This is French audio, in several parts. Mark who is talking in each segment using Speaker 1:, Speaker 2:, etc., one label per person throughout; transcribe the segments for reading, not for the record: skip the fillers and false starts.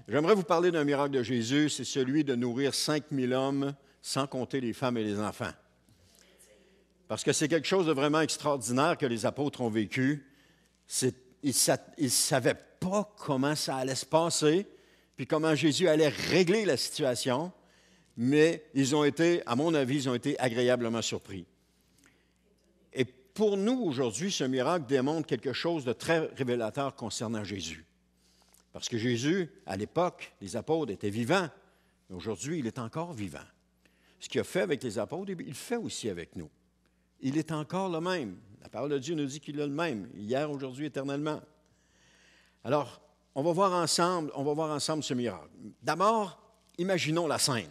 Speaker 1: J'aimerais vous parler d'un miracle de Jésus, c'est celui de nourrir 5000 hommes, sans compter les femmes et les enfants. Parce que c'est quelque chose de vraiment extraordinaire que les apôtres ont vécu. Ils ne savaient pas comment ça allait se passer, puis comment Jésus allait régler la situation, mais ils ont été, à mon avis, ils ont été agréablement surpris. Et pour nous, aujourd'hui, ce miracle démontre quelque chose de très révélateur concernant Jésus. Parce que Jésus, à l'époque, les apôtres étaient vivants, mais aujourd'hui, il est encore vivant. Ce qu'il a fait avec les apôtres, il le fait aussi avec nous. Il est encore le même. La parole de Dieu nous dit qu'il est le même, hier, aujourd'hui, éternellement. Alors, on va voir ensemble ce miracle. D'abord, imaginons la scène.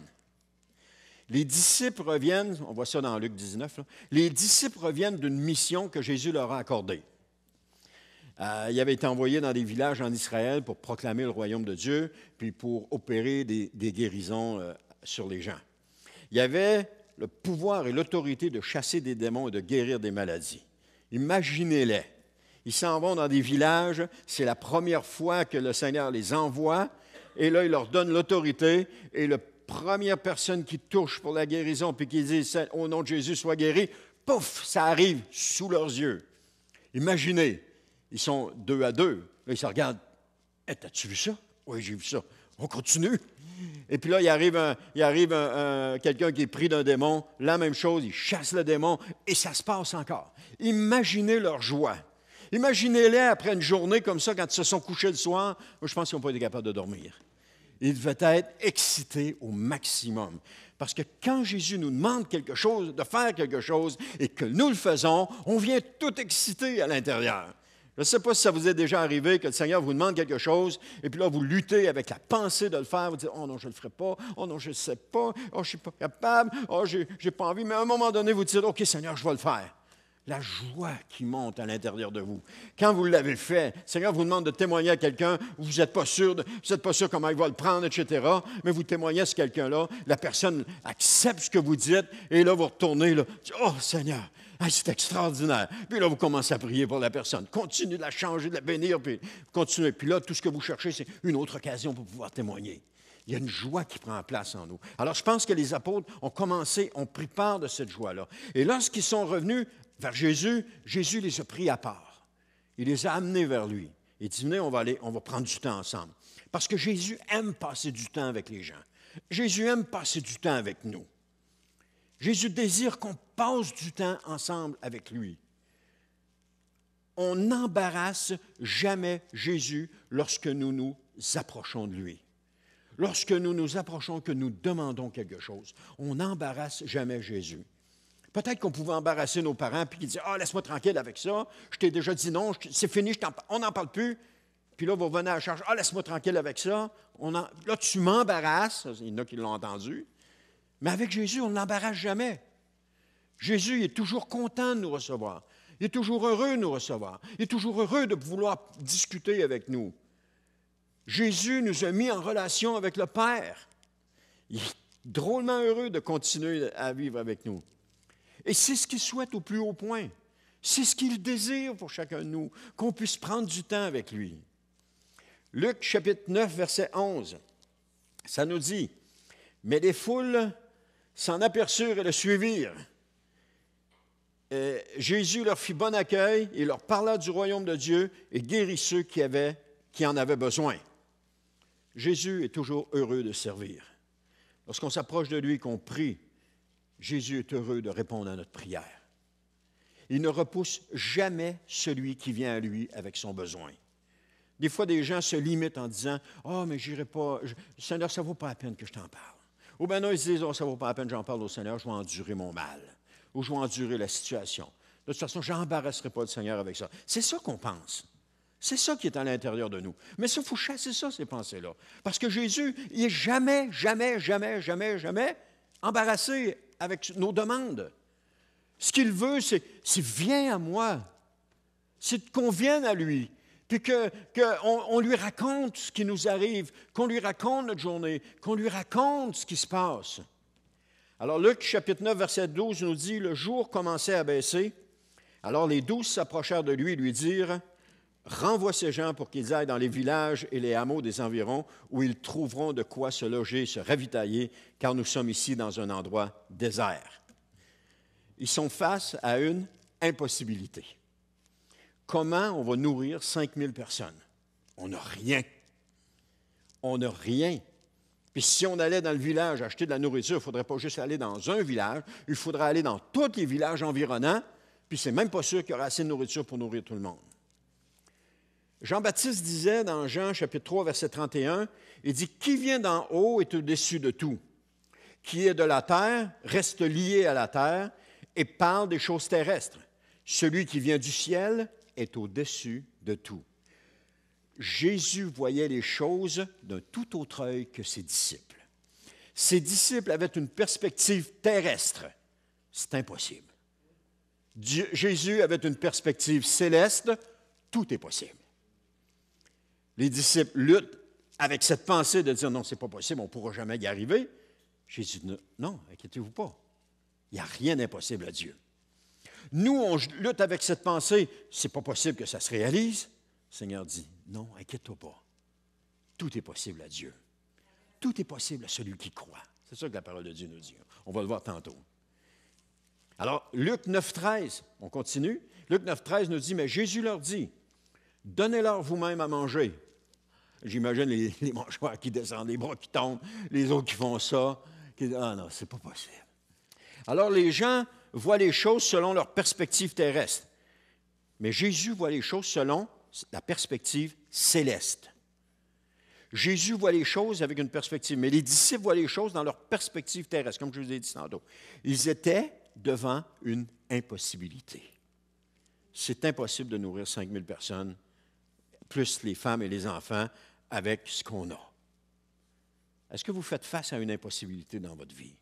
Speaker 1: Les disciples reviennent, on voit ça dans Luc 19, là, les disciples reviennent d'une mission que Jésus leur a accordée. Il avait été envoyé dans des villages en Israël pour proclamer le royaume de Dieu, puis pour opérer des guérisons sur les gens. Il y avait le pouvoir et l'autorité de chasser des démons et de guérir des maladies. Imaginez-les. Ils s'en vont dans des villages, c'est la première fois que le Seigneur les envoie, et là, il leur donne l'autorité, et la première personne qui touche pour la guérison, puis qui dit « Au nom de Jésus, sois guéri », pouf, ça arrive sous leurs yeux. Imaginez, ils sont 2 à 2, là, ils se regardent « Hey, t'as-tu vu ça? » « Oui, j'ai vu ça. » On continue. Et puis là, il arrive quelqu'un qui est pris d'un démon, la même chose, il chasse le démon, et ça se passe encore. Imaginez leur joie. Imaginez-les après une journée comme ça, quand ils se sont couchés le soir. Moi, je pense qu'ils n'ont pas été capables de dormir. Ils devaient être excités au maximum. Parce que quand Jésus nous demande quelque chose, de faire quelque chose, et que nous le faisons, on vient tout excité à l'intérieur. Je ne sais pas si ça vous est déjà arrivé que le Seigneur vous demande quelque chose, et puis là, vous luttez avec la pensée de le faire. Vous dites, « Oh non, je ne le ferai pas. Oh non, je ne sais pas. Oh, je ne suis pas capable. Oh, je n'ai pas envie. » Mais à un moment donné, vous dites, « OK, Seigneur, je vais le faire. » La joie qui monte à l'intérieur de vous. Quand vous l'avez fait, le Seigneur vous demande de témoigner à quelqu'un, vous n'êtes pas sûr comment il va le prendre, etc., mais vous témoignez à ce quelqu'un-là, la personne accepte ce que vous dites, et là, vous retournez, là, « Oh, Seigneur! » Ah, c'est extraordinaire. Puis là, vous commencez à prier pour la personne. Continuez de la changer, de la bénir, puis continuez. Puis là, tout ce que vous cherchez, c'est une autre occasion pour pouvoir témoigner. Il y a une joie qui prend place en nous. Alors, je pense que les apôtres ont pris part de cette joie-là. Et lorsqu'ils sont revenus vers Jésus, Jésus les a pris à part. Il les a amenés vers lui. Il dit, venez, on va prendre du temps ensemble. Parce que Jésus aime passer du temps avec les gens. Jésus aime passer du temps avec nous. Jésus désire qu'on passe du temps ensemble avec lui. On n'embarrasse jamais Jésus lorsque nous nous approchons de lui. Lorsque nous nous approchons, que nous demandons quelque chose, on n'embarrasse jamais Jésus. Peut-être qu'on pouvait embarrasser nos parents puis qu'ils disaient « Ah, laisse-moi tranquille avec ça, je t'ai déjà dit non, c'est fini, on n'en parle plus. » Puis là, vous revenez à la charge « Ah, laisse-moi tranquille avec ça. » Là, tu m'embarrasses, il y en a qui l'ont entendu. Mais avec Jésus, on ne l'embarrasse jamais. Jésus il est toujours content de nous recevoir. Il est toujours heureux de nous recevoir. Il est toujours heureux de vouloir discuter avec nous. Jésus nous a mis en relation avec le Père. Il est drôlement heureux de continuer à vivre avec nous. Et c'est ce qu'il souhaite au plus haut point. C'est ce qu'il désire pour chacun de nous, qu'on puisse prendre du temps avec lui. Luc, chapitre 9, verset 11, ça nous dit, « Mais les foules s'en aperçurent et le suivirent. Jésus leur fit bon accueil et leur parla du royaume de Dieu et guérit ceux qui en avaient besoin. » Jésus est toujours heureux de servir. Lorsqu'on s'approche de lui et qu'on prie, Jésus est heureux de répondre à notre prière. Il ne repousse jamais celui qui vient à lui avec son besoin. Des fois, des gens se limitent en disant « Ah, mais j'irai pas, Seigneur, ça ne vaut pas la peine que je t'en parle. » Ou bien non, ils se disent « Oh, ça ne vaut pas la peine que j'en parle au Seigneur, je vais endurer mon mal. » Ou je vais endurer la situation. De toute façon, je n'embarrasserai pas le Seigneur avec ça. C'est ça qu'on pense. C'est ça qui est à l'intérieur de nous. Mais ça, il faut chasser ça, ces pensées-là. Parce que Jésus, il n'est jamais embarrassé avec nos demandes. Ce qu'il veut, c'est viens à moi. C'est qu'on vienne à lui. Puis qu'on lui raconte ce qui nous arrive, qu'on lui raconte notre journée, qu'on lui raconte ce qui se passe. Alors, Luc, chapitre 9, verset 12, nous dit, « Le jour commençait à baisser. Alors les 12 s'approchèrent de lui et lui dirent, renvoie ces gens pour qu'ils aillent dans les villages et les hameaux des environs où ils trouveront de quoi se loger, se ravitailler, car nous sommes ici dans un endroit désert. Ils sont face à une impossibilité. Comment on va nourrir 5000 personnes? On n'a rien. On n'a rien. Puis si on allait dans le village acheter de la nourriture, il ne faudrait pas juste aller dans un village, il faudrait aller dans tous les villages environnants, puis c'est même pas sûr qu'il y aura assez de nourriture pour nourrir tout le monde. Jean-Baptiste disait dans Jean chapitre 3, verset 31, il dit « Qui vient d'en haut est au-dessus de tout. Qui est de la terre reste lié à la terre et parle des choses terrestres. Celui qui vient du ciel est au-dessus de tout. » Jésus voyait les choses d'un tout autre œil que ses disciples. Ses disciples avaient une perspective terrestre. C'est impossible. Jésus avait une perspective céleste. Tout est possible. Les disciples luttent avec cette pensée de dire « Non, ce n'est pas possible, on ne pourra jamais y arriver. » Jésus dit « Non, inquiétez-vous pas. Il n'y a rien d'impossible à Dieu. » Nous, on lutte avec cette pensée « C'est pas possible que ça se réalise. » Le Seigneur dit « Non, inquiète-toi pas. Tout est possible à Dieu. Tout est possible à celui qui croit. » C'est ça que la parole de Dieu nous dit. On va le voir tantôt. Alors, Luc 9,13, on continue. Luc 9,13 nous dit « Mais Jésus leur dit, donnez-leur vous-même à manger. » J'imagine les mangeurs qui descendent, les bras qui tombent, les autres qui font ça. Ah non, c'est pas possible. Alors, les gens voient les choses selon leur perspective terrestre. Mais Jésus voit les choses selon la perspective céleste. Jésus voit les choses avec une perspective, mais les disciples voient les choses dans leur perspective terrestre, comme je vous ai dit tantôt. Ils étaient devant une impossibilité. C'est impossible de nourrir 5000 personnes, plus les femmes et les enfants, avec ce qu'on a. Est-ce que vous faites face à une impossibilité dans votre vie?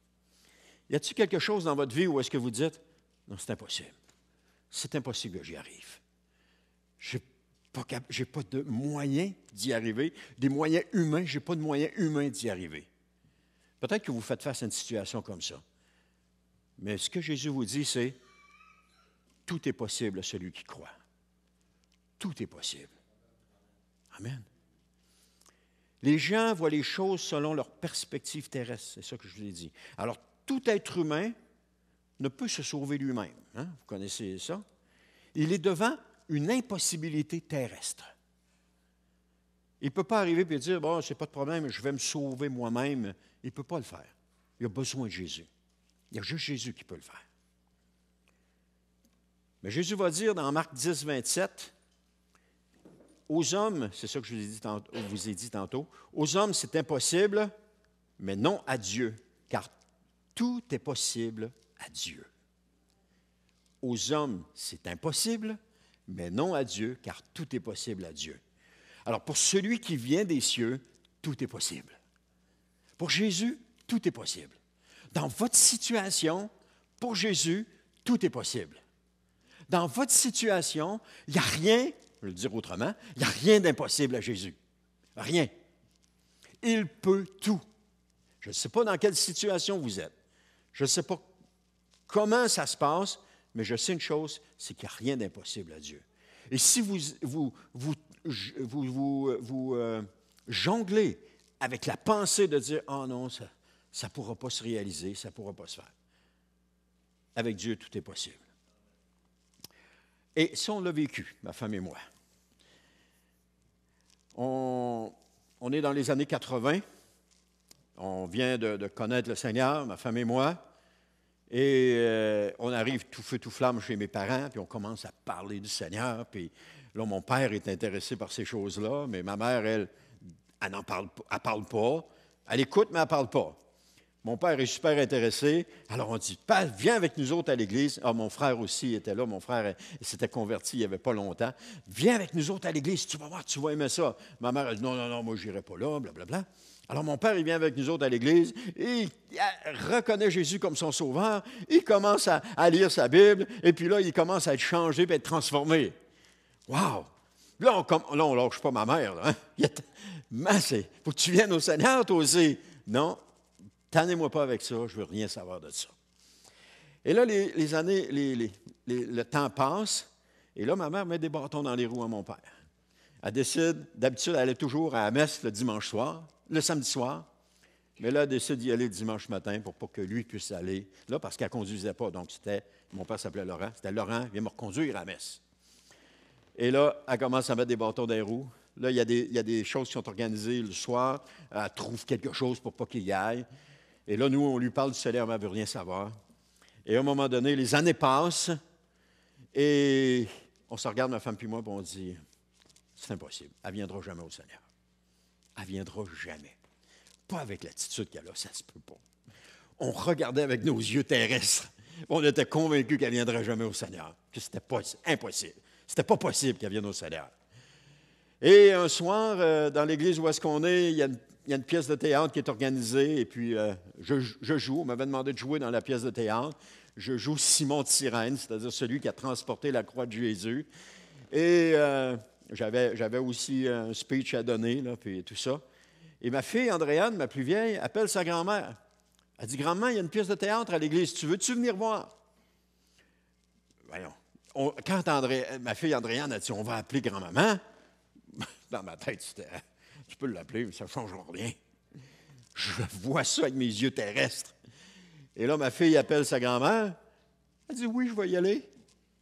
Speaker 1: Y a-t-il quelque chose dans votre vie où est-ce que vous dites, non, c'est impossible. C'est impossible que j'y arrive. Je n'ai pas de moyens d'y arriver. Des moyens humains, je n'ai pas de moyens humains d'y arriver. Peut-être que vous faites face à une situation comme ça. Mais ce que Jésus vous dit, c'est tout est possible à celui qui croit. Tout est possible. Amen. Les gens voient les choses selon leur perspective terrestre. C'est ça que je vous ai dit. Alors, tout être humain ne peut se sauver lui-même. Hein? Vous connaissez ça? Il est devant une impossibilité terrestre. Il ne peut pas arriver et dire, bon, c'est pas de problème, je vais me sauver moi-même. Il ne peut pas le faire. Il a besoin de Jésus. Il y a juste Jésus qui peut le faire. Mais Jésus va dire dans Marc 10, 27, aux hommes, c'est ça que je vous ai dit tantôt, aux hommes c'est impossible, mais non à Dieu, car tout est possible à Dieu. Aux hommes c'est impossible, mais non à Dieu, car tout est possible à Dieu. Alors, pour celui qui vient des cieux, tout est possible. Pour Jésus, tout est possible. Dans votre situation, pour Jésus, tout est possible. Dans votre situation, il n'y a rien, je vais le dire autrement, il n'y a rien d'impossible à Jésus. Rien. Il peut tout. Je ne sais pas dans quelle situation vous êtes. Je ne sais pas comment ça se passe, mais je sais une chose, c'est qu'il n'y a rien d'impossible à Dieu. Et si vous jonglez avec la pensée de dire « Oh non, ça ne pourra pas se réaliser, ça ne pourra pas se faire. » Avec Dieu, tout est possible. Et ça, on l'a vécu, ma femme et moi. On est dans les années 80. On vient de connaître le Seigneur, ma femme et moi. Et on arrive tout feu, tout flamme chez mes parents, puis on commence à parler du Seigneur. Puis là, mon père est intéressé par ces choses-là, mais ma mère, elle n'en parle pas. Elle parle pas. Elle écoute, mais elle ne parle pas. Mon père est super intéressé. Alors on dit, « Viens avec nous autres à l'église. » Ah, mon frère aussi était là. Mon frère s'était converti il n'y avait pas longtemps. « Viens avec nous autres à l'église. Tu vas voir, tu vas aimer ça. » Ma mère, elle dit, « Non, moi, je n'irai pas là, blablabla. » Alors, mon père, il vient avec nous autres à l'église, et il reconnaît Jésus comme son sauveur, il commence à lire sa Bible, et puis là, il commence à être changé et à être transformé. Wow! Là, on ne lâche pas ma mère. Là, hein? Mais il faut que tu viennes au Seigneur, toi aussi. Non, tannez-moi pas avec ça, je ne veux rien savoir de ça. Et là, les années, le temps passe, et là, ma mère met des bâtons dans les roues à mon père. Elle décide, d'habitude, elle allait toujours à la messe le dimanche soir, le samedi soir, mais là, elle décide d'y aller le dimanche matin pour pas que lui puisse aller là, parce qu'elle ne conduisait pas. Donc, mon père s'appelait Laurent, c'était Laurent, viens me reconduire à la messe. Et là, elle commence à mettre des bâtons dans les roues. Là, il y a des choses qui sont organisées le soir. Elle trouve quelque chose pour pas qu'il y aille. Et là, nous, on lui parle du Seigneur, mais elle ne veut rien savoir. Et à un moment donné, les années passent et on se regarde, ma femme puis moi, et on dit, c'est impossible. Elle ne viendra jamais au Seigneur. Elle ne viendra jamais. Pas avec l'attitude qu'elle a, ça ne se peut pas. On regardait avec nos yeux terrestres. On était convaincus qu'elle ne viendrait jamais au Seigneur, que c'était impossible. C'était pas possible qu'elle vienne au Seigneur. Et un soir, dans l'église où est-ce qu'on est, il y a une pièce de théâtre qui est organisée, et puis je joue. On m'avait demandé de jouer dans la pièce de théâtre. Je joue Simon de Cyrène, c'est-à-dire celui qui a transporté la croix de Jésus. Et j'avais aussi un speech à donner, là, puis tout ça. Et ma fille, Andréane, ma plus vieille, appelle sa grand-mère. Elle dit, « Grand-mère, il y a une pièce de théâtre à l'église. Tu veux venir voir? » Voyons. Quand ma fille Andréane a dit, « On va appeler grand-maman. » Dans ma tête, c'était, je peux l'appeler, mais ça ne change rien. Je vois ça avec mes yeux terrestres. Et là, ma fille appelle sa grand-mère. Elle dit, « Oui, je vais y aller. »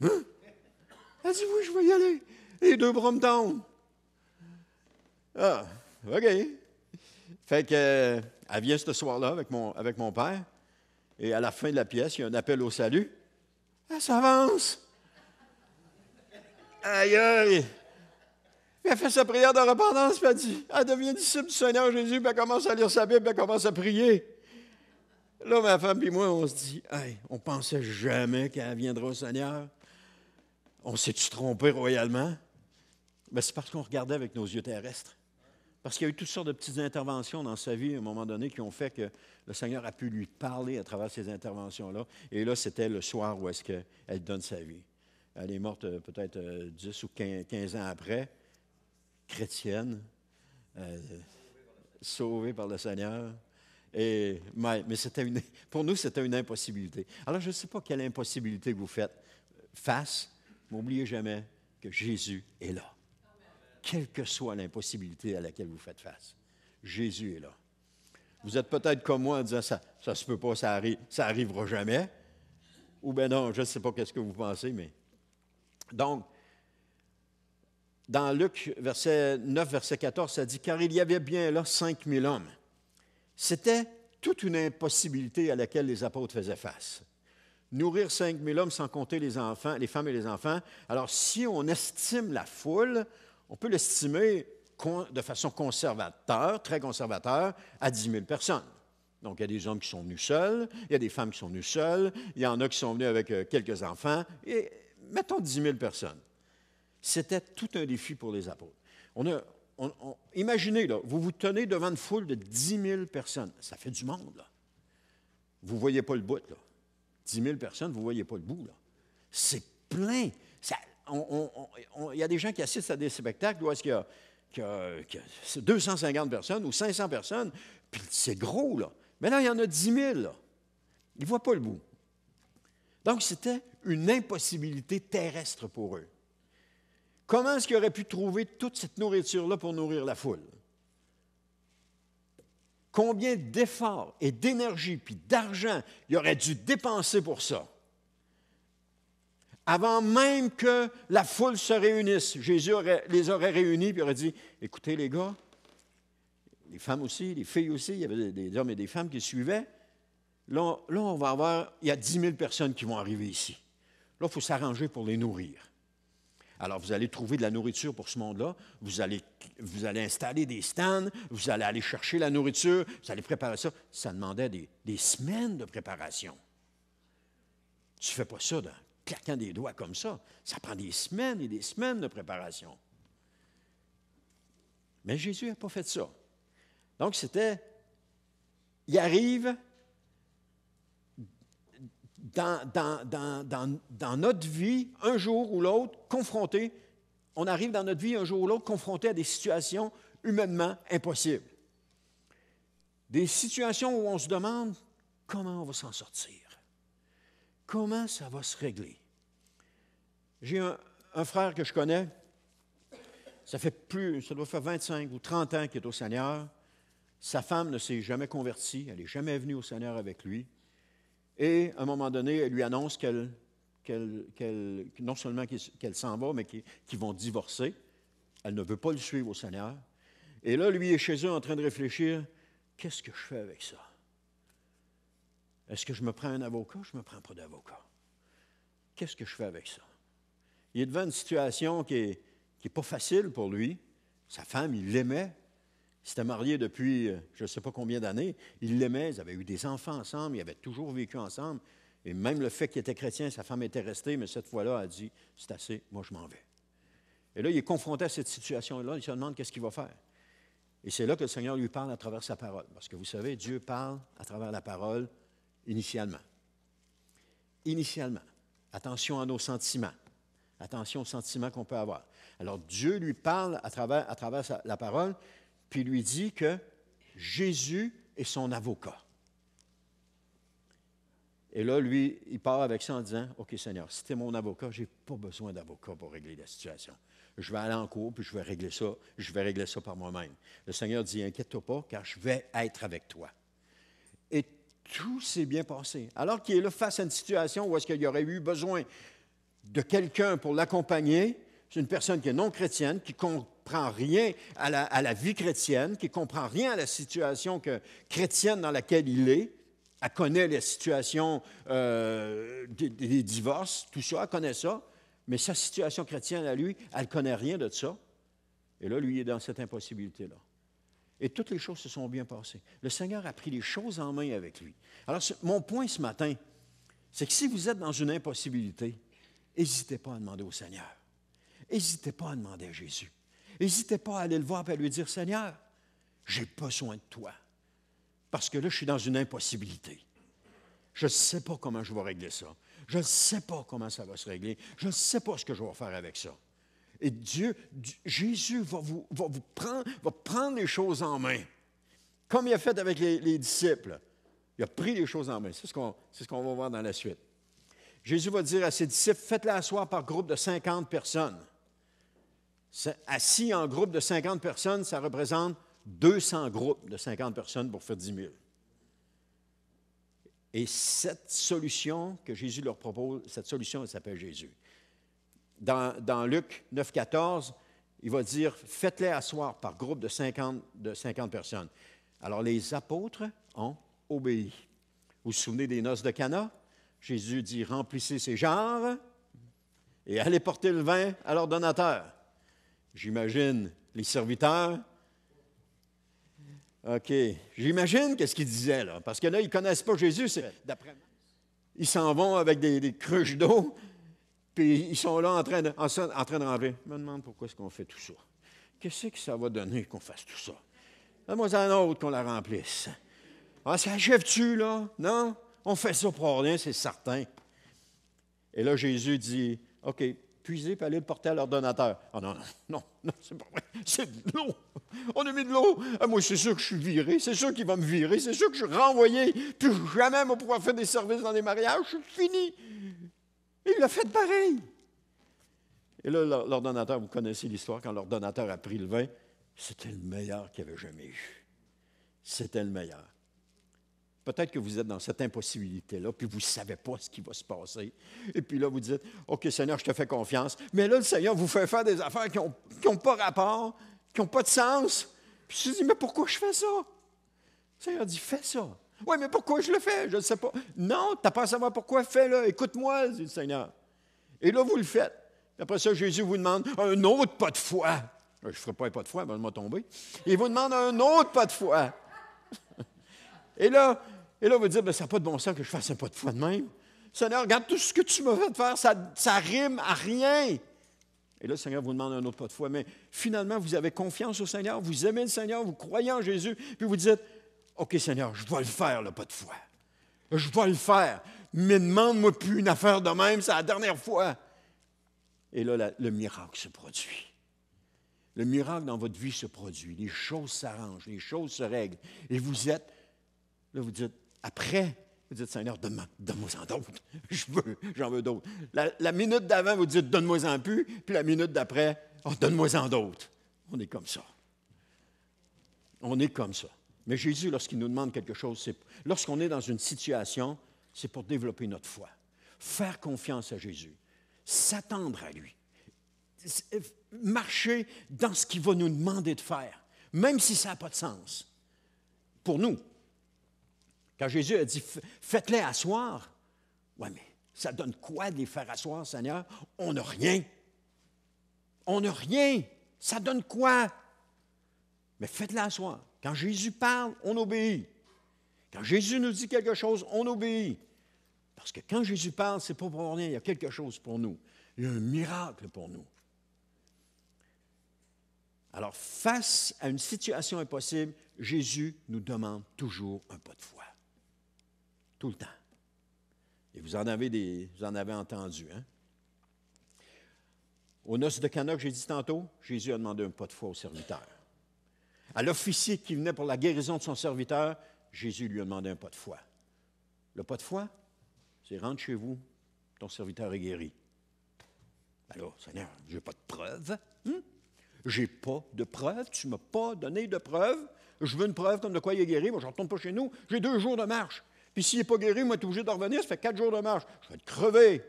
Speaker 1: Hein? Elle dit, « Oui, je vais y aller. » Les deux bras me tombent. Ah, OK. Fait que, elle vient ce soir-là avec mon père. Et à la fin de la pièce, il y a un appel au salut. Elle s'avance. Aïe, aïe. Puis elle fait sa prière de repentance, puis elle devient disciple du Seigneur Jésus, puis elle commence à lire sa Bible, puis elle commence à prier. Là, ma femme et moi, on se dit, hey, on pensait jamais qu'elle viendra au Seigneur. On s'est-tu trompé royalement? Mais c'est parce qu'on regardait avec nos yeux terrestres. Parce qu'il y a eu toutes sortes de petites interventions dans sa vie à un moment donné qui ont fait que le Seigneur a pu lui parler à travers ces interventions-là. Et là, c'était le soir où est-ce qu'elle donne sa vie. Elle est morte peut-être 10 ou 15 ans après, chrétienne, sauvée par le Seigneur. Mais pour nous, c'était une impossibilité. Alors, je ne sais pas quelle impossibilité vous faites face, mais n'oubliez jamais que Jésus est là. Quelle que soit l'impossibilité à laquelle vous faites face, Jésus est là. Vous êtes peut-être comme moi en disant, ça ne se peut pas, ça arrivera jamais. Ou bien non, je ne sais pas qu'est-ce que vous pensez, mais... Donc, dans Luc 9, verset 14, ça dit, « Car il y avait bien là 5000 hommes. » C'était toute une impossibilité à laquelle les apôtres faisaient face. Nourrir 5000 hommes sans compter les enfants, les femmes et les enfants. Alors, si on estime la foule, on peut l'estimer de façon conservateur, très conservateur, à 10 000 personnes. Donc, il y a des hommes qui sont venus seuls, il y a des femmes qui sont venues seules, il y en a qui sont venus avec quelques enfants, et mettons 10 000 personnes. C'était tout un défi pour les apôtres. Imaginez, là, vous vous tenez devant une foule de 10 000 personnes. Ça fait du monde, là. Vous ne voyez pas le bout, là. 10 000 personnes, vous ne voyez pas le bout, là. C'est plein. Il y a des gens qui assistent à des spectacles où est-ce qu'il y a 250 personnes ou 500 personnes, puis c'est gros, là. Mais là, il y en a 10 000, là. Ils ne voient pas le bout. Donc, c'était une impossibilité terrestre pour eux. Comment est-ce qu'ils auraient pu trouver toute cette nourriture-là pour nourrir la foule? Combien d'efforts et d'énergie puis d'argent ils auraient dû dépenser pour ça? Avant même que la foule se réunisse, Jésus les aurait réunis et aurait dit, « Écoutez les gars, les femmes aussi, les filles aussi, il y avait des hommes et des femmes qui suivaient. Là, on va avoir, il y a 10 000 personnes qui vont arriver ici. Là, il faut s'arranger pour les nourrir. Alors, vous allez trouver de la nourriture pour ce monde-là. Vous allez installer des stands. Vous allez aller chercher la nourriture. Vous allez préparer ça. Ça demandait des semaines de préparation. Tu ne fais pas ça en claquant des doigts comme ça. Ça prend des semaines et des semaines de préparation. Mais Jésus n'a pas fait ça. Donc, il arrive dans notre vie, un jour ou l'autre, on arrive dans notre vie un jour ou l'autre confronté à des situations humainement impossibles. Des situations où on se demande comment on va s'en sortir. Comment ça va se régler? J'ai un frère que je connais, ça doit faire 25 ou 30 ans qu'il est au Seigneur. Sa femme ne s'est jamais convertie, elle n'est jamais venue au Seigneur avec lui. Et à un moment donné, elle lui annonce non seulement qu'elle s'en va, mais qu'ils vont divorcer. Elle ne veut pas le suivre au Seigneur. Et là, lui est chez eux en train de réfléchir, qu'est-ce que je fais avec ça? Est-ce que je me prends un avocat? Je ne me prends pas d'avocat. Qu'est-ce que je fais avec ça? Il est devant une situation qui n'est pas facile pour lui. Sa femme, il l'aimait. Ils s'étaient mariés depuis je ne sais pas combien d'années. Il l'aimait, ils avaient eu des enfants ensemble, ils avaient toujours vécu ensemble. Et même le fait qu'il était chrétien, sa femme était restée, mais cette fois-là, elle a dit, c'est assez, moi je m'en vais. Et là, il est confronté à cette situation-là, il se demande qu'est-ce qu'il va faire. Et c'est là que le Seigneur lui parle à travers sa parole. Parce que vous savez, Dieu parle à travers la parole initialement. Initialement. Attention à nos sentiments. Attention aux sentiments qu'on peut avoir. Alors, Dieu lui parle à travers la parole, puis lui dit que Jésus est son avocat. Et là, lui, il part avec ça en disant, « OK, Seigneur, si tu es mon avocat, je n'ai pas besoin d'avocat pour régler la situation. Je vais aller en cours, puis je vais régler ça par moi-même. » Le Seigneur dit, « Inquiète-toi pas, car je vais être avec toi. » Et tout s'est bien passé. Alors qu'il est là face à une situation où est-ce qu'il y aurait eu besoin de quelqu'un pour l'accompagner, c'est une personne qui est non chrétienne, qui ne comprend rien à la vie chrétienne, qui ne comprend rien à la situation chrétienne dans laquelle il est. Elle connaît les situations des divorces, tout ça, elle connaît ça, mais sa situation chrétienne à lui, elle ne connaît rien de ça. Et là, lui, il est dans cette impossibilité-là. Et toutes les choses se sont bien passées. Le Seigneur a pris les choses en main avec lui. Alors, mon point ce matin, c'est que si vous êtes dans une impossibilité, n'hésitez pas à demander au Seigneur. N'hésitez pas à demander à Jésus. N'hésitez pas à aller le voir et à lui dire, « Seigneur, j'ai besoin de toi. Parce que là, je suis dans une impossibilité. Je ne sais pas comment je vais régler ça. Je ne sais pas comment ça va se régler. Je ne sais pas ce que je vais faire avec ça. » Et Jésus va prendre les choses en main. Comme il a fait avec les disciples. Il a pris les choses en main. C'est ce qu'on va voir dans la suite. Jésus va dire à ses disciples, faites-les asseoir par groupe de 50 personnes. Assis en groupe de 50 personnes, ça représente 200 groupes de 50 personnes pour faire 10 000. Et cette solution que Jésus leur propose, cette solution, elle s'appelle Jésus. Dans Luc 9, 14, il va dire, faites-les asseoir par groupe de 50 personnes. Alors, les apôtres ont obéi. Vous vous souvenez des noces de Cana? Jésus dit, remplissez ces jarres et allez porter le vin à l'ordonnateur. J'imagine les serviteurs. OK. J'imagine qu'est-ce qu'ils disaient, là. Parce que là, ils ne connaissent pas Jésus. Ils s'en vont avec des cruches d'eau, puis ils sont là en train de remplir. Je me demande pourquoi est-ce qu'on fait tout ça. Qu'est-ce que ça va donner qu'on fasse tout ça? Donne-moi un autre qu'on la remplisse. Ah, ça achève-tu, là? Non? On fait ça pour rien, c'est certain. Et là, Jésus dit, OK, puisez et allez le porter à l'ordonnateur. Ah non, c'est pas vrai. C'est de l'eau. On a mis de l'eau. Ah, moi, c'est sûr que je suis viré. C'est sûr qu'il va me virer. C'est sûr que je suis renvoyé. Puis jamais on va pouvoir faire des services dans les mariages. Je suis fini. Et il a fait pareil. Et là, l'ordonnateur, vous connaissez l'histoire, quand l'ordonnateur a pris le vin, c'était le meilleur qu'il avait jamais eu. C'était le meilleur. Peut-être que vous êtes dans cette impossibilité-là, puis vous ne savez pas ce qui va se passer. Et puis là, vous dites, « OK, Seigneur, je te fais confiance. » Mais là, le Seigneur vous fait faire des affaires qui n'ont pas rapport, qui n'ont pas de sens. Puis je me dis, « Mais pourquoi je fais ça? » Le Seigneur dit, « Fais ça. » « Oui, mais pourquoi je le fais? Je ne sais pas. » « Non, tu n'as pas à savoir pourquoi, fais-le. Écoute-moi, dit le Seigneur. » Et là, vous le faites. Après ça, Jésus vous demande un autre pas de foi. Je ne ferai pas un pas de foi, ben, il m'a tombé. Il vous demande un autre pas de foi. Et là, vous dites, ben, ça n'a pas de bon sens que je fasse un pas de foi de même. Seigneur, regarde tout ce que tu m'as fait faire, ça rime à rien. Et là, le Seigneur vous demande un autre pas de foi. Mais finalement, vous avez confiance au Seigneur, vous aimez le Seigneur, vous croyez en Jésus, puis vous dites, OK, Seigneur, je vais le faire, le pas de foi. Je vais le faire. Mais demande-moi plus une affaire de même, c'est la dernière fois. Et là, le miracle se produit. Le miracle dans votre vie se produit. Les choses s'arrangent, les choses se règlent. Et vous dites, après, vous dites, Seigneur, donne-moi-en d'autres. J'en veux d'autres. La minute d'avant, vous dites, donne-moi-en plus. Puis la minute d'après, donne-moi-en d'autres. On est comme ça. On est comme ça. Mais Jésus, lorsqu'il nous demande quelque chose, lorsqu'on est dans une situation, c'est pour développer notre foi. Faire confiance à Jésus. S'attendre à lui. Marcher dans ce qu'il va nous demander de faire, même si ça n'a pas de sens. Pour nous, quand Jésus a dit « faites-les asseoir », oui, mais ça donne quoi de les faire asseoir, Seigneur? On n'a rien. On n'a rien. Ça donne quoi? Mais faites-les asseoir. Quand Jésus parle, on obéit. Quand Jésus nous dit quelque chose, on obéit. Parce que quand Jésus parle, ce n'est pas pour rien, il y a quelque chose pour nous. Il y a un miracle pour nous. Alors, face à une situation impossible, Jésus nous demande toujours un pas de foi. Tout le temps. Et vous en avez entendu, hein? Aux noces de Cana que j'ai dit tantôt, Jésus a demandé un pas de foi au serviteur. À l'officier qui venait pour la guérison de son serviteur, Jésus lui a demandé un pas de foi. Le pas de foi, c'est rentre chez vous, ton serviteur est guéri. Alors, Seigneur, je n'ai pas de preuve. Je n'ai pas de preuve. Tu ne m'as pas donné de preuve. Je veux une preuve comme de quoi il est guéri. Moi, je ne retourne pas chez nous. J'ai 2 jours de marche. Puis s'il n'est pas guéri, moi, tu es obligé de revenir. Ça fait 4 jours de marche. Je vais te crever.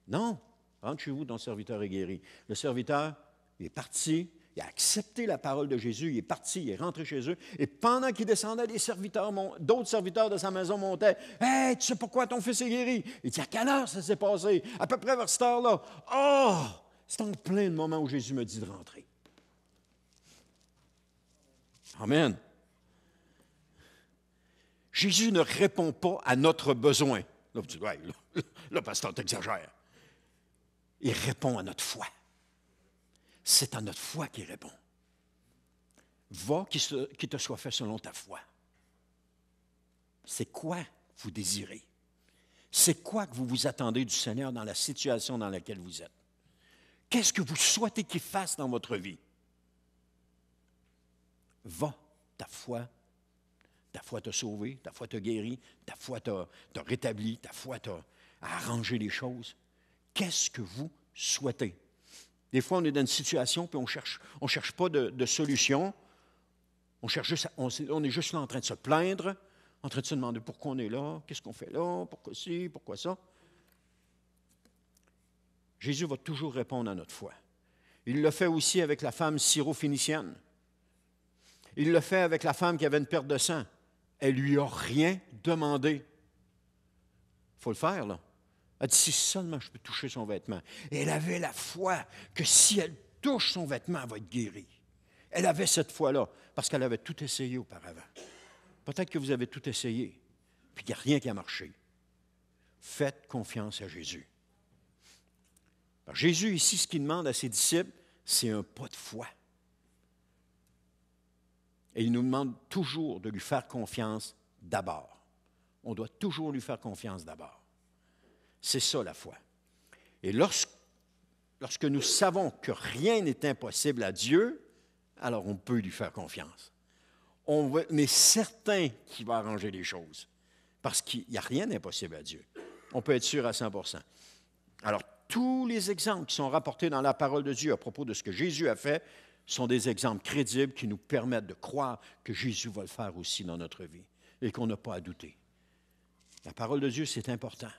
Speaker 1: Non. Rentre chez vous, ton serviteur est guéri. Le serviteur, il est parti. Il a accepté la parole de Jésus. Il est parti. Il est rentré chez eux. Et pendant qu'il descendait, d'autres serviteurs de sa maison montaient. « Hey, tu sais pourquoi ton fils est guéri? » Il dit « À quelle heure ça s'est passé? » À peu près vers cette heure-là. « Oh! » C'est en plein le moment où Jésus me dit de rentrer. Amen. Jésus ne répond pas à notre besoin. Là, vous dites, ouais, là, pasteur, t'exagères. Il répond à notre foi. C'est à notre foi qu'il répond. Va, qu'il te soit fait selon ta foi. C'est quoi vous désirez? C'est quoi que vous vous attendez du Seigneur dans la situation dans laquelle vous êtes? Qu'est-ce que vous souhaitez qu'il fasse dans votre vie? Va, ta foi t'a sauvé, ta foi t'a guéri, ta foi t'a rétabli, ta foi t'a arrangé les choses. Qu'est-ce que vous souhaitez? Des fois, on est dans une situation, puis on cherche pas de solution. On est juste là en train de se plaindre, en train de se demander pourquoi on est là, qu'est-ce qu'on fait là, pourquoi ci, pourquoi ça. Jésus va toujours répondre à notre foi. Il le fait aussi avec la femme syro-phénicienne. Il le fait avec la femme qui avait une perte de sang. Elle ne lui a rien demandé. Il faut le faire, là. Elle dit, si seulement je peux toucher son vêtement. Et elle avait la foi que si elle touche son vêtement, elle va être guérie. Elle avait cette foi-là, parce qu'elle avait tout essayé auparavant. Peut-être que vous avez tout essayé, puis qu'il n'y a rien qui a marché. Faites confiance à Jésus. Alors, Jésus, ici, ce qu'il demande à ses disciples, c'est un pas de foi. Et il nous demande toujours de lui faire confiance d'abord. On doit toujours lui faire confiance d'abord. C'est ça la foi. Et lorsque nous savons que rien n'est impossible à Dieu, alors on peut lui faire confiance. On est certain qu'il va arranger les choses. Parce qu'il n'y a rien d'impossible à Dieu. On peut être sûr à 100%. Alors, tous les exemples qui sont rapportés dans la parole de Dieu à propos de ce que Jésus a fait sont des exemples crédibles qui nous permettent de croire que Jésus va le faire aussi dans notre vie et qu'on n'a pas à douter. La parole de Dieu, c'est important.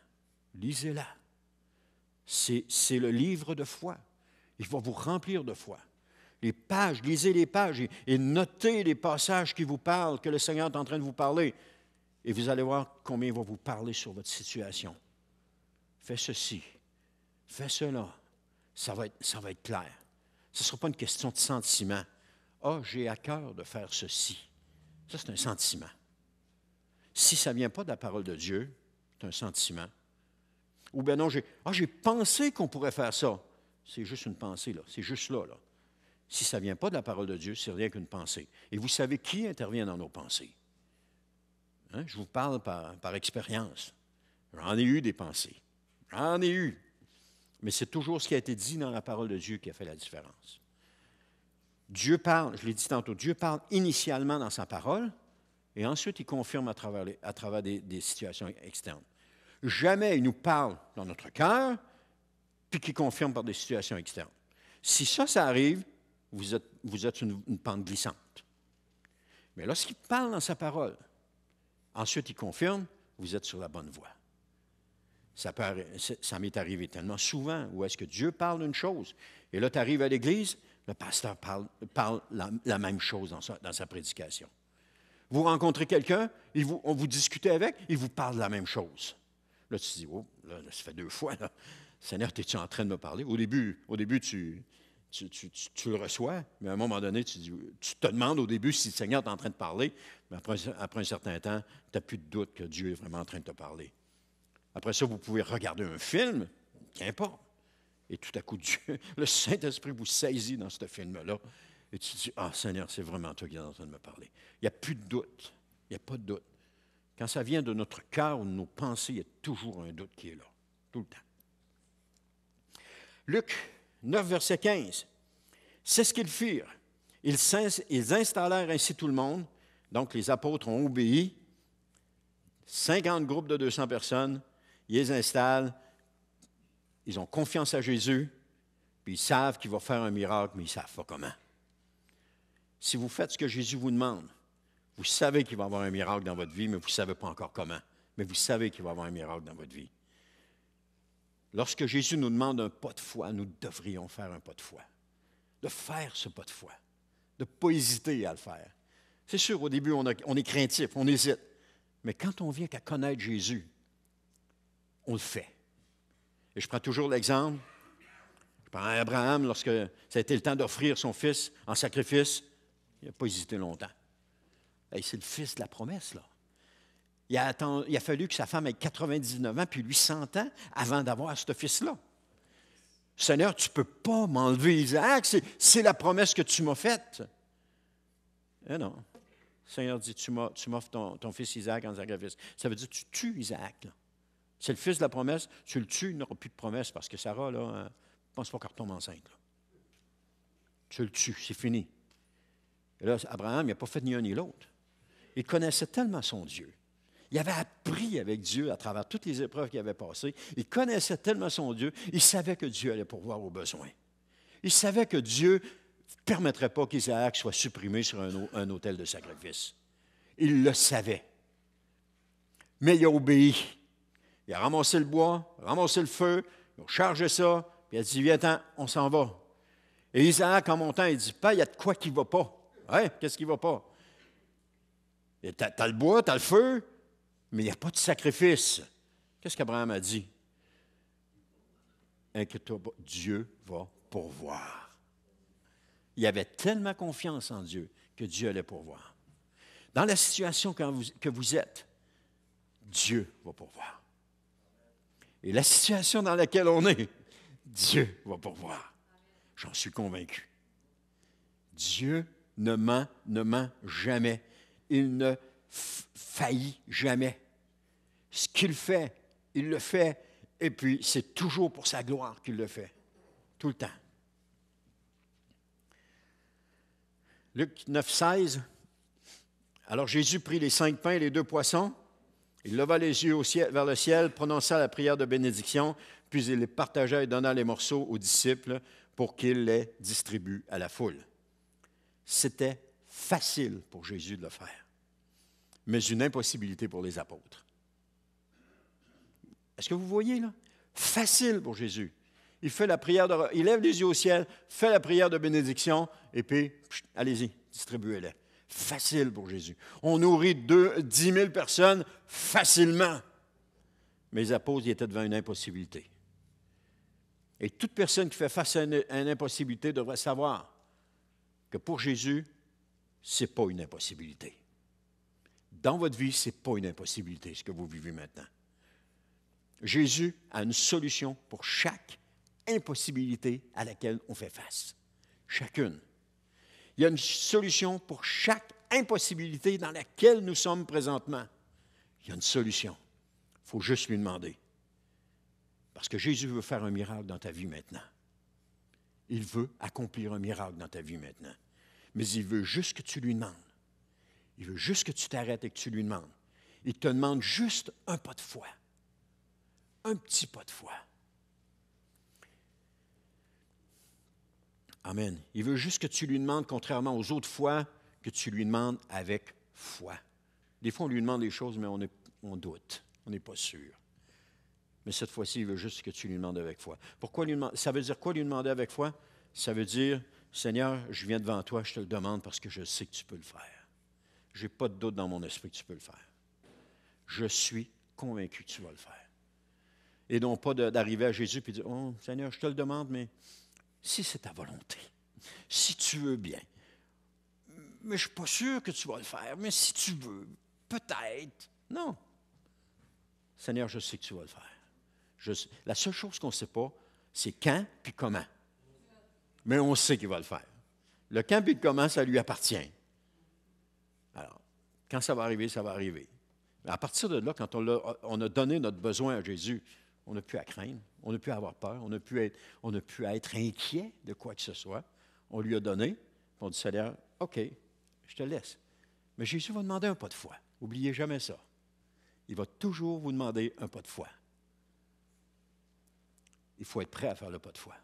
Speaker 1: Lisez-la. C'est le livre de foi. Il va vous remplir de foi. Les pages, lisez les pages et notez les passages qui vous parlent, que le Seigneur est en train de vous parler. Et vous allez voir combien il va vous parler sur votre situation. Fais ceci, fais cela. Ça va être clair. Ce ne sera pas une question de sentiment. « Ah, j'ai à cœur de faire ceci. » Ça, c'est un sentiment. Si ça ne vient pas de la parole de Dieu, c'est un sentiment. Ou bien non, j'ai pensé qu'on pourrait faire ça. C'est juste une pensée, là. C'est juste là, là. Si ça ne vient pas de la parole de Dieu, c'est rien qu'une pensée. Et vous savez qui intervient dans nos pensées? Hein? Je vous parle par expérience. J'en ai eu des pensées. J'en ai eu. Mais c'est toujours ce qui a été dit dans la parole de Dieu qui a fait la différence. Dieu parle, je l'ai dit tantôt, Dieu parle initialement dans sa parole et ensuite il confirme à travers des situations externes. Jamais il nous parle dans notre cœur puis qu'il confirme par des situations externes. Si ça arrive, vous êtes une pente glissante. Mais lorsqu'il parle dans sa parole, ensuite il confirme, vous êtes sur la bonne voie. Ça m'est arrivé tellement souvent où est-ce que Dieu parle une chose, et là tu arrives à l'Église, le pasteur parle la même chose dans sa prédication. Vous rencontrez quelqu'un, vous discutez avec, il vous parle de la même chose. Là, tu te dis, oh, là, ça fait 2 fois, là. Seigneur, es-tu en train de me parler? Au début, tu le reçois, mais à un moment donné, tu te demandes au début si le Seigneur est en train de parler, mais après un certain temps, tu n'as plus de doute que Dieu est vraiment en train de te parler. Après ça, vous pouvez regarder un film, qu'importe, et tout à coup, Dieu, le Saint-Esprit vous saisit dans ce film-là, et tu te dis, ah Seigneur, c'est vraiment toi qui es en train de me parler. Il n'y a plus de doute, il n'y a pas de doute. Quand ça vient de notre cœur ou de nos pensées, il y a toujours un doute qui est là, tout le temps. Luc 9, verset 15. C'est ce qu'ils firent. Ils installèrent ainsi tout le monde. Donc, les apôtres ont obéi. 50 groupes de 200 personnes. Ils les installent. Ils ont confiance à Jésus. Puis ils savent qu'il va faire un miracle, mais ils ne savent pas comment. Si vous faites ce que Jésus vous demande, vous savez qu'il va y avoir un miracle dans votre vie, mais vous ne savez pas encore comment. Mais vous savez qu'il va y avoir un miracle dans votre vie. Lorsque Jésus nous demande un pas de foi, nous devrions faire un pas de foi. De faire ce pas de foi. De ne pas hésiter à le faire. C'est sûr, au début, on est craintif, on hésite. Mais quand on vient qu'à connaître Jésus, on le fait. Et je prends toujours l'exemple. Je prends Abraham, lorsque ça a été le temps d'offrir son fils en sacrifice, il n'a pas hésité longtemps. Hey, c'est le fils de la promesse, là. Il a fallu que sa femme ait 99 ans, puis lui 100 ans, avant d'avoir ce fils-là. Seigneur, tu ne peux pas m'enlever Isaac, c'est la promesse que tu m'as faite. Eh non. Le Seigneur dit, tu m'offres ton fils Isaac en sacrifice. Ça veut dire que tu tues Isaac. Là. C'est le fils de la promesse, tu le tues, il n'aura plus de promesse, parce que Sarah, là, ne pense pas qu'elle retombe enceinte. Là. Tu le tues, c'est fini. Et là, Abraham, il n'a pas fait ni un ni l'autre. Il connaissait tellement son Dieu. Il avait appris avec Dieu à travers toutes les épreuves qu'il avait passées. Il connaissait tellement son Dieu. Il savait que Dieu allait pourvoir aux besoins. Il savait que Dieu ne permettrait pas qu'Isaac soit supprimé sur un autel de sacrifice. Il le savait. Mais il a obéi. Il a ramassé le bois, ramassé le feu, il a chargé ça, puis il a dit, viens-t'en, on s'en va. Et Isaac, en montant, il dit, pas, il y a de quoi qui ne va pas. Ouais, qu'est-ce qui ne va pas? Tu as le bois, tu as le feu, mais il n'y a pas de sacrifice. Qu'est-ce qu'Abraham a dit? Inquiète-toi pas, Dieu va pourvoir. Il avait tellement confiance en Dieu que Dieu allait pourvoir. Dans la situation que vous êtes, Dieu va pourvoir. Et la situation dans laquelle on est, Dieu va pourvoir. J'en suis convaincu. Dieu ne ment jamais. Il ne faillit jamais. Ce qu'il fait, il le fait, et puis c'est toujours pour sa gloire qu'il le fait. Tout le temps. Luc 9, 16. Alors Jésus prit les 5 pains et les 2 poissons. Il leva les yeux vers le ciel, prononça la prière de bénédiction, puis il les partagea et donna les morceaux aux disciples pour qu'ils les distribuent à la foule. C'était facile pour Jésus de le faire, mais une impossibilité pour les apôtres. Est-ce que vous voyez, là? Facile pour Jésus. Il fait la prière, il lève les yeux au ciel, fait la prière de bénédiction, et puis, allez-y, distribuez-les. Facile pour Jésus. On nourrit 10 000 personnes facilement. Mais les apôtres, ils étaient devant une impossibilité. Et toute personne qui fait face à une impossibilité devrait savoir que pour Jésus, ce n'est pas une impossibilité. Dans votre vie, ce n'est pas une impossibilité, ce que vous vivez maintenant. Jésus a une solution pour chaque impossibilité à laquelle on fait face. Chacune. Il y a une solution pour chaque impossibilité dans laquelle nous sommes présentement. Il y a une solution. Il faut juste lui demander. Parce que Jésus veut faire un miracle dans ta vie maintenant. Il veut accomplir un miracle dans ta vie maintenant. Mais il veut juste que tu lui demandes. Il veut juste que tu t'arrêtes et que tu lui demandes. Il te demande juste un pas de foi. Un petit pas de foi. Amen. Il veut juste que tu lui demandes, contrairement aux autres fois, que tu lui demandes avec foi. Des fois, on lui demande des choses, mais on doute. On n'est pas sûr. Mais cette fois-ci, il veut juste que tu lui demandes avec foi. Pourquoi lui demander? Ça veut dire quoi lui demander avec foi? Ça veut dire, Seigneur, je viens devant toi, je te le demande parce que je sais que tu peux le faire. Je n'ai pas de doute dans mon esprit que tu peux le faire. Je suis convaincu que tu vas le faire. Et non pas d'arriver à Jésus et de dire, oh Seigneur, je te le demande, mais si c'est ta volonté, si tu veux bien, mais je ne suis pas sûr que tu vas le faire, mais si tu veux, peut-être. Non. Seigneur, je sais que tu vas le faire. La seule chose qu'on ne sait pas, c'est quand puis comment. Mais on sait qu'il va le faire. Le quand puis le comment, ça lui appartient. Alors, quand ça va arriver, ça va arriver. Mais à partir de là, quand on a donné notre besoin à Jésus, on n'a plus à craindre, on n'a plus à avoir peur, on n'a plus à être inquiet de quoi que ce soit. On lui a donné, on dit, Seigneur, OK, je te laisse. Mais Jésus va demander un pas de foi. N'oubliez jamais ça. Il va toujours vous demander un pas de foi. Il faut être prêt à faire le pas de foi.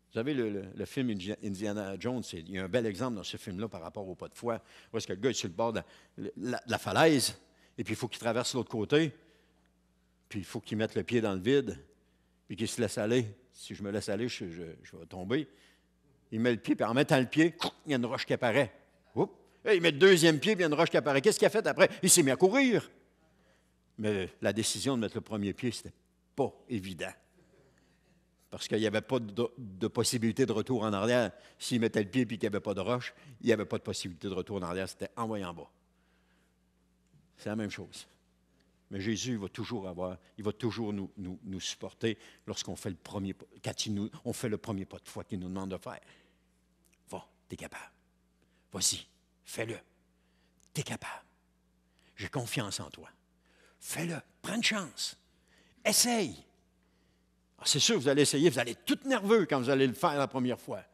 Speaker 1: Vous savez, le film Indiana Jones, il y a un bel exemple dans ce film-là par rapport au pas de foi. Où est-ce que le gars est sur le bord de la falaise, et puis il faut qu'il traverse l'autre côté, puis il faut qu'il mette le pied dans le vide, puis qu'il se laisse aller. Si je me laisse aller, je vais tomber. Il met le pied, puis en mettant le pied, il y a une roche qui apparaît. Oups. Et il met le deuxième pied, puis il y a une roche qui apparaît. Qu'est-ce qu'il a fait après? Il s'est mis à courir. Mais la décision de mettre le premier pied, ce n'était pas évident. Parce qu'il n'y avait pas de possibilité de retour en arrière. S'il mettait le pied et qu'il n'y avait pas de roche, il n'y avait pas de possibilité de retour en arrière. C'était envoyé en bas. C'est la même chose. Mais Jésus va toujours nous supporter lorsqu'on fait le premier pas, on fait le premier pas de foi qu'il nous demande de faire. Va, tu es capable. Vas-y, fais-le. Tu es capable. J'ai confiance en toi. Fais-le. Prends une chance. Essaye. Alors, c'est sûr, vous allez essayer, vous allez être tout nerveux quand vous allez le faire la première fois.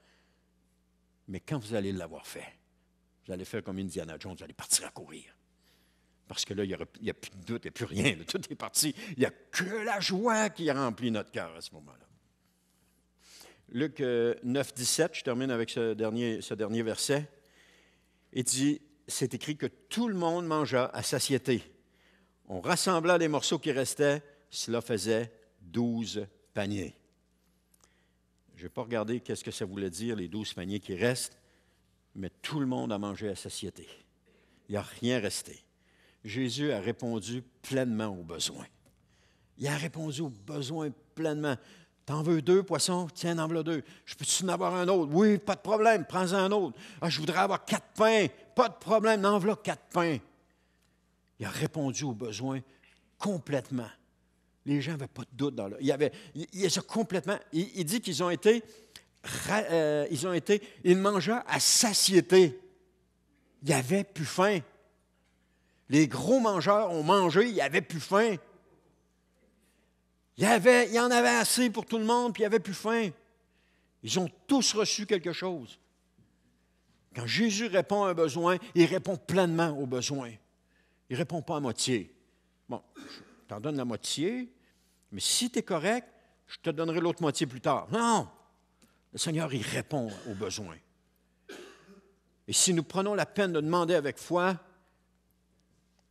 Speaker 1: Mais quand vous allez l'avoir fait, vous allez faire comme Indiana Jones, vous allez partir à courir. Parce que là, il n'y a plus de doute, il n'y a plus rien. Là, tout est parti. Il n'y a que la joie qui remplit notre cœur à ce moment-là. Luc 9, 17, je termine avec ce dernier verset. Il dit, c'est écrit que tout le monde mangea à satiété. On rassembla les morceaux qui restaient, cela faisait 12 paniers. Je n'ai pas regardé qu'est-ce que ça voulait dire, les 12 paniers qui restent, mais tout le monde a mangé à satiété. Il n'y a rien resté. Jésus a répondu pleinement aux besoins. Il a répondu aux besoins pleinement. T'en veux 2 poissons? Tiens, en voilà 2. Je peux-tu en avoir un autre? Oui, pas de problème, prends-en un autre. Ah, je voudrais avoir 4 pains. Pas de problème, en voilà 4 pains. Il a répondu aux besoins complètement. Les gens n'avaient pas de doute dans il dit qu'ils ont été, ils mangeaient à satiété. Il n'y avait plus faim. Les gros mangeurs ont mangé, il n'y avait plus faim. Il y en avait assez pour tout le monde, puis il n'y avait plus faim. Ils ont tous reçu quelque chose. Quand Jésus répond à un besoin, il répond pleinement au besoin. Il ne répond pas à moitié. Bon, je t'en donne la moitié, mais si tu es correct, je te donnerai l'autre moitié plus tard. Non! Le Seigneur, il répond aux besoins. Et si nous prenons la peine de demander avec foi,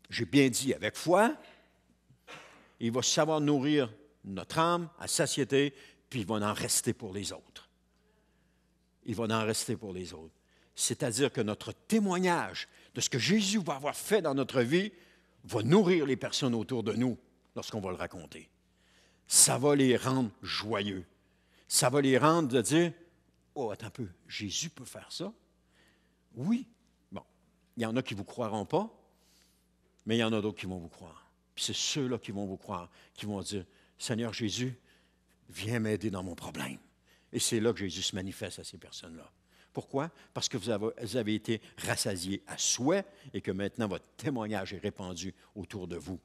Speaker 1: j'ai bien dit avec foi, il va savoir nourrir notre âme à satiété, puis il va en rester pour les autres. Il va en rester pour les autres. C'est-à-dire que notre témoignage de ce que Jésus va avoir fait dans notre vie va nourrir les personnes autour de nous lorsqu'on va le raconter. Ça va les rendre joyeux. Ça va les rendre de dire, oh, attends un peu, Jésus peut faire ça? Oui. Bon, il y en a qui ne vous croiront pas, mais il y en a d'autres qui vont vous croire. Puis c'est ceux-là qui vont vous croire, qui vont dire, Seigneur Jésus, viens m'aider dans mon problème. Et c'est là que Jésus se manifeste à ces personnes-là. Pourquoi? Parce que vous avez été rassasiés à souhait et que maintenant votre témoignage est répandu autour de vous.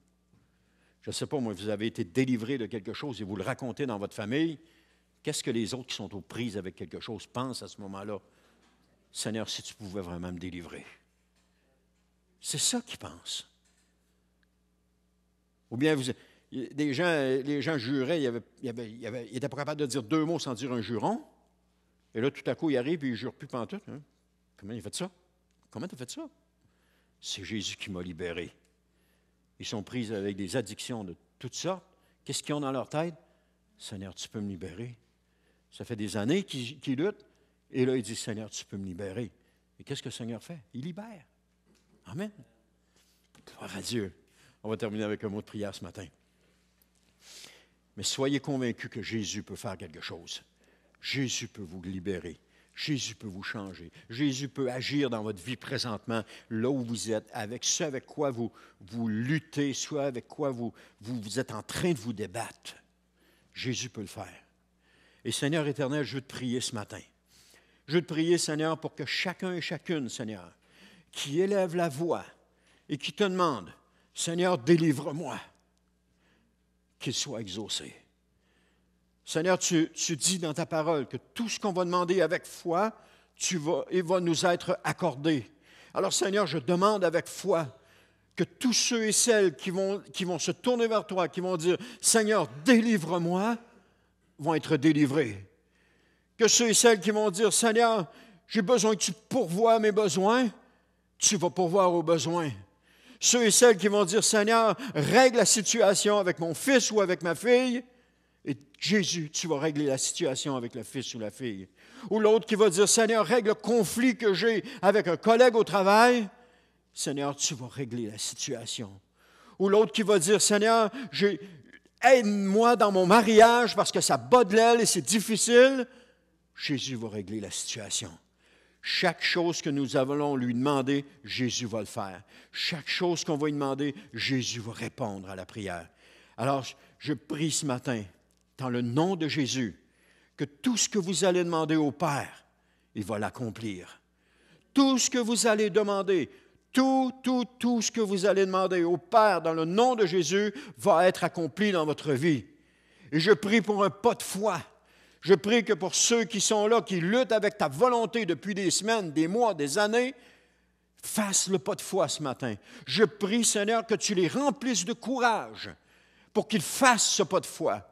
Speaker 1: Je ne sais pas, moi, vous avez été délivré de quelque chose et vous le racontez dans votre famille. Qu'est-ce que les autres qui sont aux prises avec quelque chose pensent à ce moment-là? Seigneur, si tu pouvais vraiment me délivrer. C'est ça qu'ils pensent. Ou bien les gens juraient, ils n'étaient pas capables de dire 2 mots sans dire un juron. Et là, tout à coup, il arrive et il ne jure plus pantoute. Hein? Comment il a fait ça? Comment tu as fait ça? C'est Jésus qui m'a libéré. Ils sont pris avec des addictions de toutes sortes. Qu'est-ce qu'ils ont dans leur tête? Seigneur, tu peux me libérer. Ça fait des années qu'ils luttent. Et là, il dit, Seigneur, tu peux me libérer. Et qu'est-ce que le Seigneur fait? Il libère. Amen. Gloire à Dieu. On va terminer avec un mot de prière ce matin. Mais soyez convaincus que Jésus peut faire quelque chose. Jésus peut vous libérer. Jésus peut vous changer. Jésus peut agir dans votre vie présentement, là où vous êtes, avec ce avec quoi vous luttez, soit avec quoi vous êtes en train de vous débattre. Jésus peut le faire. Et Seigneur éternel, je veux te prier ce matin. Je veux te prier, Seigneur, pour que chacun et chacune, Seigneur, qui élève la voix et qui te demande, Seigneur, délivre-moi, qu'il soit exaucé. Seigneur, tu dis dans ta parole que tout ce qu'on va demander avec foi, il va nous être accordé. Alors, Seigneur, je demande avec foi que tous ceux et celles qui vont se tourner vers toi, qui vont dire, Seigneur, délivre-moi, vont être délivrés. Que ceux et celles qui vont dire, Seigneur, j'ai besoin que tu pourvoies mes besoins, tu vas pourvoir aux besoins. Ceux et celles qui vont dire, Seigneur, règle la situation avec mon fils ou avec ma fille, et Jésus, tu vas régler la situation avec le fils ou la fille. Ou l'autre qui va dire, Seigneur, règle le conflit que j'ai avec un collègue au travail, Seigneur, tu vas régler la situation. Ou l'autre qui va dire, Seigneur, aide-moi dans mon mariage parce que ça bat de l'aile et c'est difficile. Jésus va régler la situation. Chaque chose que nous allons lui demander, Jésus va le faire. Chaque chose qu'on va lui demander, Jésus va répondre à la prière. Alors, je prie ce matin, dans le nom de Jésus, que tout ce que vous allez demander au Père, il va l'accomplir. Tout ce que vous allez demander, tout ce que vous allez demander au Père dans le nom de Jésus va être accompli dans votre vie. Et je prie pour un pas de foi. Je prie que pour ceux qui sont là, qui luttent avec ta volonté depuis des semaines, des mois, des années, fasse le pas de foi ce matin. Je prie, Seigneur, que tu les remplisses de courage pour qu'ils fassent ce pas de foi,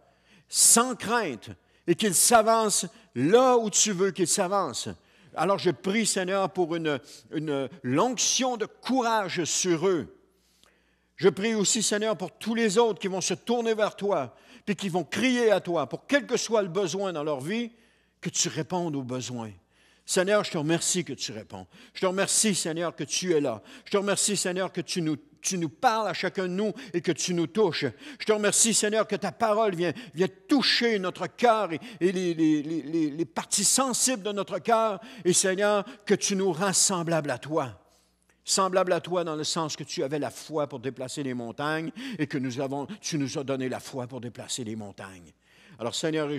Speaker 1: sans crainte, et qu'ils s'avancent là où tu veux qu'ils s'avancent. Alors je prie, Seigneur, pour l'onction de courage sur eux. Je prie aussi, Seigneur, pour tous les autres qui vont se tourner vers toi, puis qui vont crier à toi, pour quel que soit le besoin dans leur vie, que tu répondes aux besoins. Seigneur, je te remercie que tu réponds. Je te remercie, Seigneur, que tu es là. Je te remercie, Seigneur, que tu nous parles à chacun de nous et que tu nous touches. Je te remercie, Seigneur, que ta parole vient toucher notre cœur et les parties sensibles de notre cœur. Et, Seigneur, que tu nous rends semblables à toi. Semblable à toi dans le sens que tu avais la foi pour déplacer les montagnes et que tu nous as donné la foi pour déplacer les montagnes. Alors, Seigneur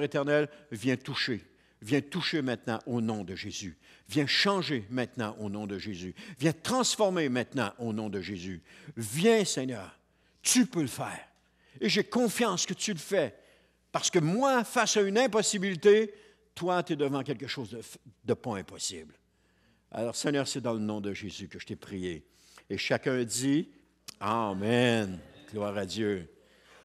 Speaker 1: éternel, viens toucher. Viens toucher maintenant au nom de Jésus. Viens changer maintenant au nom de Jésus. Viens transformer maintenant au nom de Jésus. Viens, Seigneur, tu peux le faire. Et j'ai confiance que tu le fais. Parce que moi, face à une impossibilité, toi, tu es devant quelque chose de pas impossible. Alors, Seigneur, c'est dans le nom de Jésus que je t'ai prié. Et chacun dit, Amen. Gloire à Dieu.